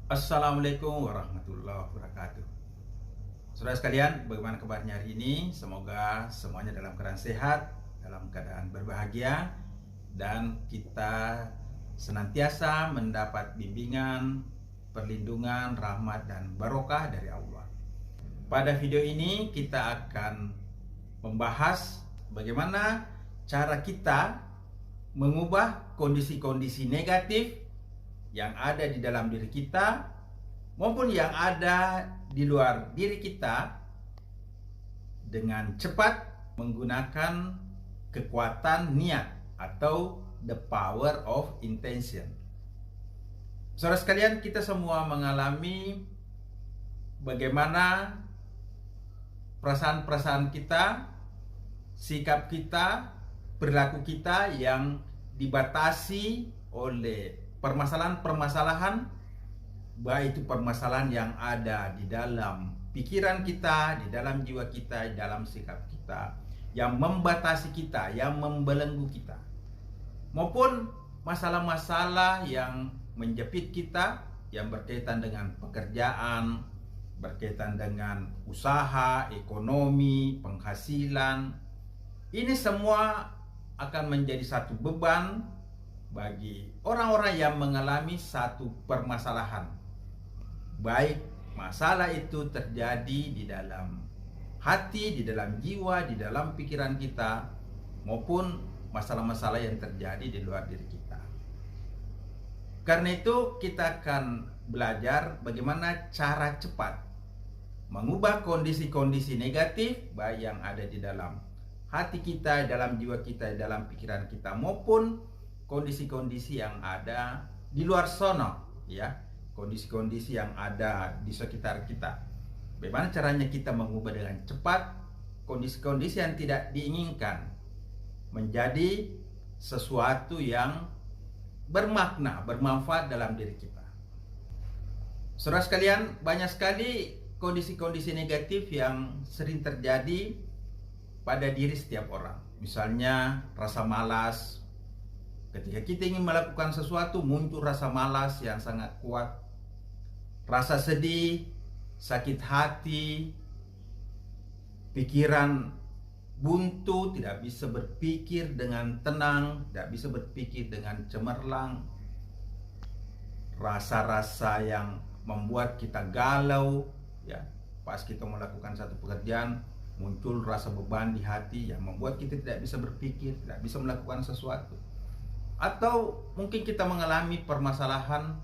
Assalamualaikum warahmatullahi wabarakatuh. Saudara sekalian, bagaimana kabarnya hari ini? Semoga semuanya dalam keadaan sehat, dalam keadaan berbahagia, dan kita senantiasa mendapat bimbingan, perlindungan, rahmat, dan barokah dari Allah. Pada video ini kita akan membahas bagaimana cara kita mengubah kondisi-kondisi negatif yang ada di dalam diri kita maupun yang ada di luar diri kita dengan cepat menggunakan kekuatan niat atau the power of intention. Saudara sekalian, kita semua mengalami bagaimana perasaan-perasaan kita, sikap kita, perilaku kita yang dibatasi oleh permasalahan-permasalahan, baik itu permasalahan yang ada di dalam pikiran kita, di dalam jiwa kita, di dalam sikap kita, yang membatasi kita, yang membelenggu kita, maupun masalah-masalah yang menjepit kita, yang berkaitan dengan pekerjaan, berkaitan dengan usaha, ekonomi, penghasilan. Ini semua akan menjadi satu beban bagi orang-orang yang mengalami satu permasalahan, baik masalah itu terjadi di dalam hati, di dalam jiwa, di dalam pikiran kita, maupun masalah-masalah yang terjadi di luar diri kita. Karena itu kita akan belajar bagaimana cara cepat mengubah kondisi-kondisi negatif, baik yang ada di dalam hati kita, dalam jiwa kita, dalam pikiran kita, maupun kondisi-kondisi yang ada di luar sono, ya, kondisi-kondisi yang ada di sekitar kita. Bagaimana caranya kita mengubah dengan cepat kondisi-kondisi yang tidak diinginkan menjadi sesuatu yang bermakna, bermanfaat dalam diri kita. Saudara sekalian, banyak sekali kondisi-kondisi negatif yang sering terjadi pada diri setiap orang. Misalnya rasa malas. Ketika kita ingin melakukan sesuatu, muncul rasa malas yang sangat kuat, rasa sedih, sakit hati, pikiran buntu, tidak bisa berpikir dengan tenang, tidak bisa berpikir dengan cemerlang, rasa-rasa yang membuat kita galau, ya, pas kita melakukan satu pekerjaan, muncul rasa beban di hati yang membuat kita tidak bisa berpikir, tidak bisa melakukan sesuatu. Atau mungkin kita mengalami permasalahan,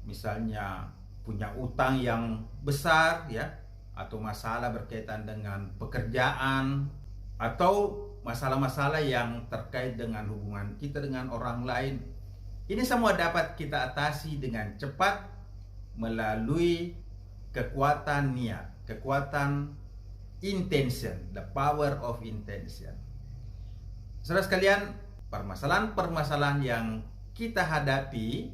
misalnya punya utang yang besar, ya, atau masalah berkaitan dengan pekerjaan, atau masalah-masalah yang terkait dengan hubungan kita dengan orang lain. Ini semua dapat kita atasi dengan cepat melalui kekuatan niat, kekuatan intention, the power of intention. Saudara sekalian, permasalahan-permasalahan yang kita hadapi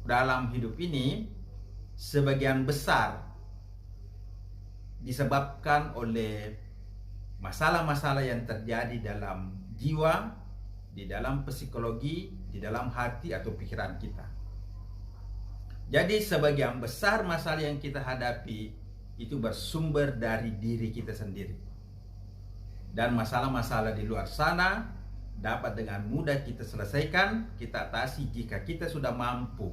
dalam hidup ini sebagian besar disebabkan oleh masalah-masalah yang terjadi dalam jiwa, di dalam psikologi, di dalam hati atau pikiran kita. Jadi sebagian besar masalah yang kita hadapi itu bersumber dari diri kita sendiri. Dan masalah-masalah di luar sana dapat dengan mudah kita selesaikan, kita atasi jika kita sudah mampu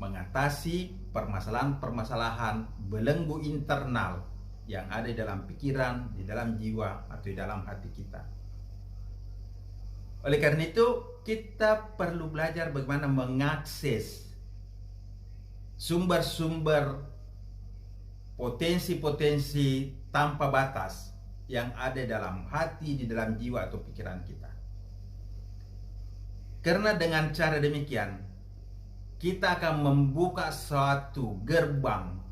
mengatasi permasalahan-permasalahan belenggu internal yang ada di dalam pikiran, di dalam jiwa, atau di dalam hati kita. Oleh karena itu, kita perlu belajar bagaimana mengakses sumber-sumber potensi-potensi tanpa batas yang ada dalam hati, di dalam jiwa atau pikiran kita. Karena dengan cara demikian, kita akan membuka suatu gerbang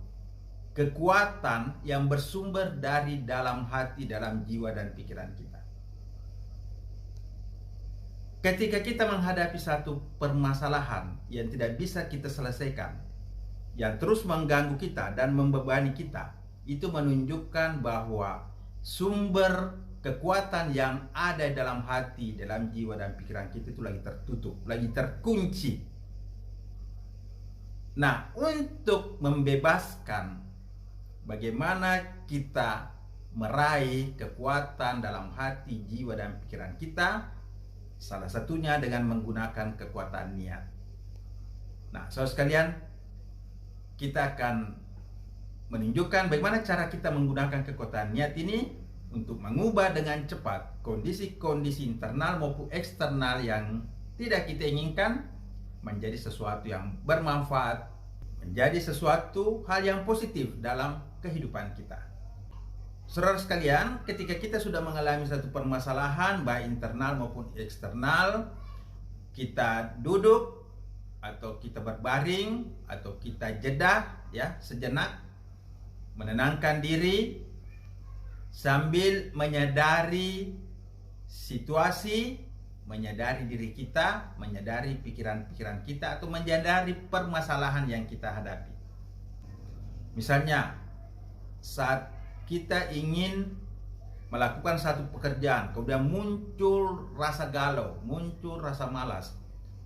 kekuatan yang bersumber dari dalam hati, dalam jiwa dan pikiran kita. Ketika kita menghadapi satu permasalahan yang tidak bisa kita selesaikan, yang terus mengganggu kita dan membebani kita, itu menunjukkan bahwa sumber kekuatan yang ada dalam hati, dalam jiwa dan pikiran kita itu lagi tertutup, lagi terkunci. Nah, untuk membebaskan bagaimana kita meraih kekuatan dalam hati, jiwa, dan pikiran kita, salah satunya dengan menggunakan kekuatan niat. Nah, saudara sekalian, kita akan menunjukkan bagaimana cara kita menggunakan kekuatan niat ini untuk mengubah dengan cepat kondisi-kondisi internal maupun eksternal yang tidak kita inginkan menjadi sesuatu yang bermanfaat, menjadi sesuatu hal yang positif dalam kehidupan kita. Saudara sekalian, ketika kita sudah mengalami satu permasalahan baik internal maupun eksternal, kita duduk atau kita berbaring atau kita jeda ya sejenak, menenangkan diri sambil menyadari situasi, menyadari diri kita, menyadari pikiran-pikiran kita, atau menyadari permasalahan yang kita hadapi. Misalnya, saat kita ingin melakukan satu pekerjaan, kemudian muncul rasa galau, muncul rasa malas,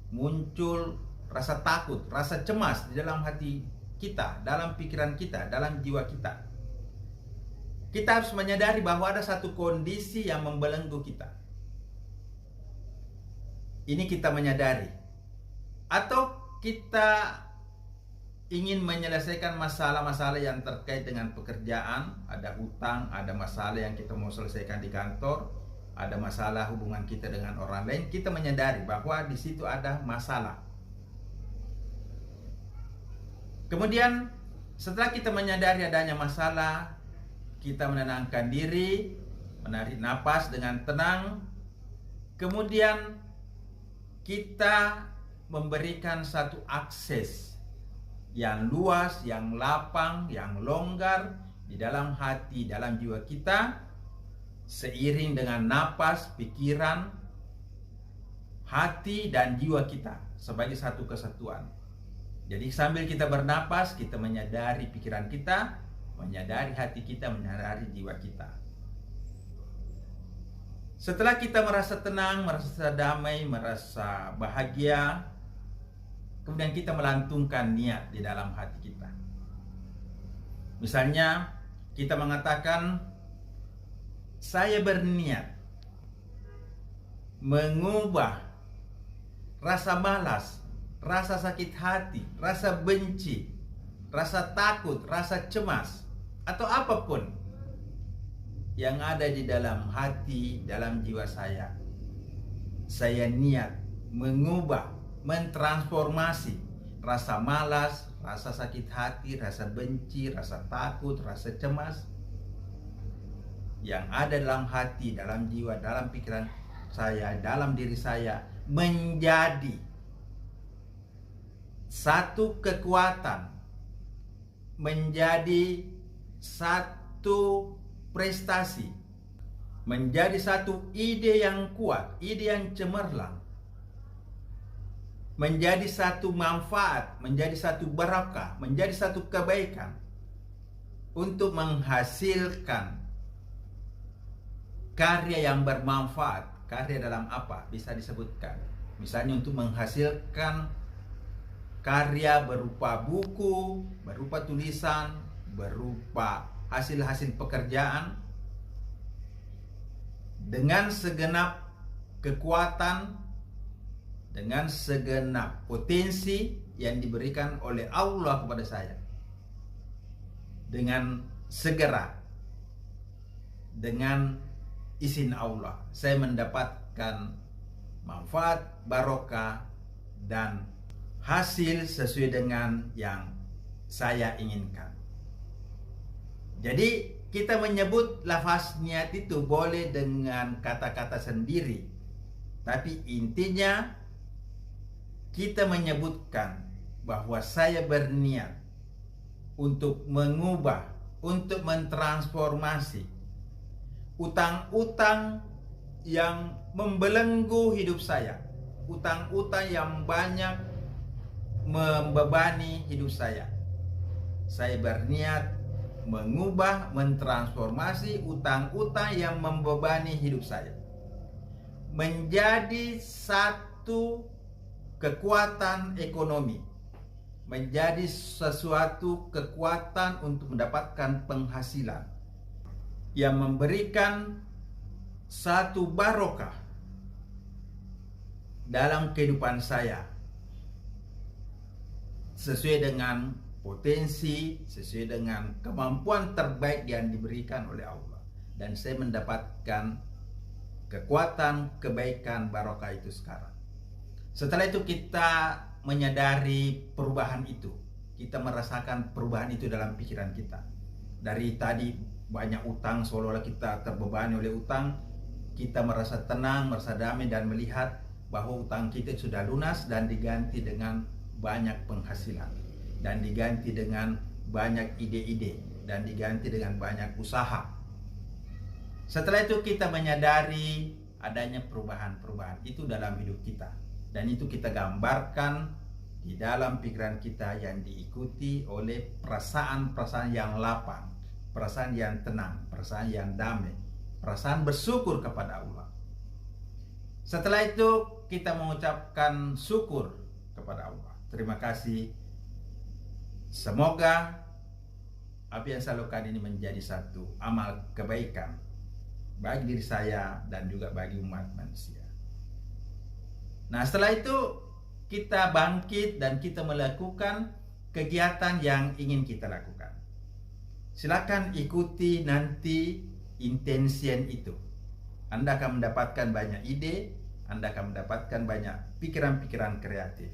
muncul rasa takut, rasa cemas di dalam hati kita, dalam pikiran kita, dalam jiwa kita. Kita harus menyadari bahwa ada satu kondisi yang membelenggu kita. Ini kita menyadari. Atau kita ingin menyelesaikan masalah-masalah yang terkait dengan pekerjaan, ada utang, ada masalah yang kita mau selesaikan di kantor, ada masalah hubungan kita dengan orang lain, kita menyadari bahwa di situ ada masalah. Kemudian setelah kita menyadari adanya masalah, kita menenangkan diri, menarik napas dengan tenang, kemudian kita memberikan satu akses yang luas, yang lapang, yang longgar di dalam hati, dalam jiwa kita, seiring dengan napas, pikiran, hati, dan jiwa kita sebagai satu kesatuan. Jadi sambil kita bernapas, kita menyadari pikiran kita, menyadari hati kita, menyadari jiwa kita. Setelah kita merasa tenang, merasa damai, merasa bahagia, kemudian kita melantungkan niat di dalam hati kita. Misalnya, kita mengatakan, saya berniat mengubah rasa malas, rasa sakit hati, rasa benci, rasa takut, rasa cemas, atau apapun yang ada di dalam hati, dalam jiwa saya. Saya niat mengubah, mentransformasi rasa malas, rasa sakit hati, rasa benci, rasa takut, rasa cemas yang ada dalam hati, dalam jiwa, dalam pikiran saya, dalam diri saya, menjadi satu kekuatan, menjadi satu prestasi, menjadi satu ide yang kuat, ide yang cemerlang, menjadi satu manfaat, menjadi satu barakah, menjadi satu kebaikan untuk menghasilkan karya yang bermanfaat. Karya dalam apa? Bisa disebutkan. Misalnya untuk menghasilkan karya berupa buku, berupa tulisan, berupa hasil-hasil pekerjaan dengan segenap kekuatan, dengan segenap potensi yang diberikan oleh Allah kepada saya. Dengan segera, dengan izin Allah, saya mendapatkan manfaat, barokah, dan hasil sesuai dengan yang saya inginkan. Jadi kita menyebut lafaz niat itu boleh dengan kata-kata sendiri, tapi intinya kita menyebutkan bahwa saya berniat untuk mengubah, untuk mentransformasi utang-utang yang membelenggu hidup saya, utang-utang yang banyak membebani hidup saya. Saya berniat mengubah, mentransformasi utang-utang yang membebani hidup saya menjadi satu kekuatan ekonomi, menjadi sesuatu kekuatan untuk mendapatkan penghasilan yang memberikan satu barokah dalam kehidupan saya sesuai dengan potensi, sesuai dengan kemampuan terbaik yang diberikan oleh Allah, dan saya mendapatkan kekuatan, kebaikan, barokah itu sekarang. Setelah itu kita menyadari perubahan itu, kita merasakan perubahan itu dalam pikiran kita. Dari tadi banyak utang, seolah-olah kita terbebani oleh utang, kita merasa tenang, merasa damai, dan melihat bahwa utang kita sudah lunas dan diganti dengan banyak penghasilan, dan diganti dengan banyak ide-ide, dan diganti dengan banyak usaha. Setelah itu kita menyadari adanya perubahan-perubahan itu dalam hidup kita, dan itu kita gambarkan di dalam pikiran kita yang diikuti oleh perasaan-perasaan yang lapang, perasaan yang tenang, perasaan yang damai, perasaan bersyukur kepada Allah. Setelah itu kita mengucapkan syukur kepada Allah. Terima kasih. Semoga apa yang saya lakukan ini menjadi satu amal kebaikan bagi diri saya dan juga bagi umat manusia. Nah, setelah itu kita bangkit dan kita melakukan kegiatan yang ingin kita lakukan. Silakan ikuti nanti intention itu. Anda akan mendapatkan banyak ide, Anda akan mendapatkan banyak pikiran-pikiran kreatif.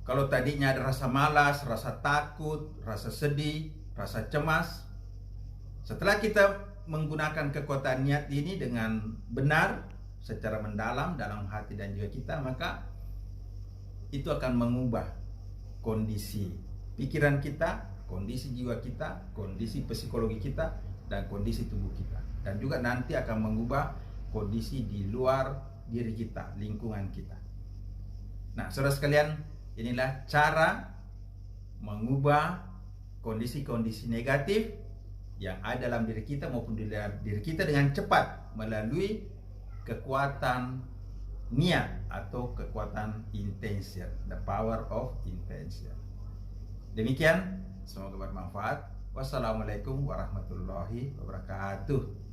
Kalau tadinya ada rasa malas, rasa takut, rasa sedih, rasa cemas, setelah kita menggunakan kekuatan niat ini dengan benar, secara mendalam dalam hati dan jiwa kita, maka itu akan mengubah kondisi pikiran kita, kondisi jiwa kita, kondisi psikologi kita, dan kondisi tubuh kita. Dan juga nanti akan mengubah kondisi di luar diri kita, lingkungan kita. Nah, saudara sekalian, inilah cara mengubah kondisi-kondisi negatif yang ada dalam diri kita maupun di dalam diri kita dengan cepat melalui kekuatan niat atau kekuatan intention, the power of intention. Demikian, semoga bermanfaat. Wassalamualaikum warahmatullahi wabarakatuh.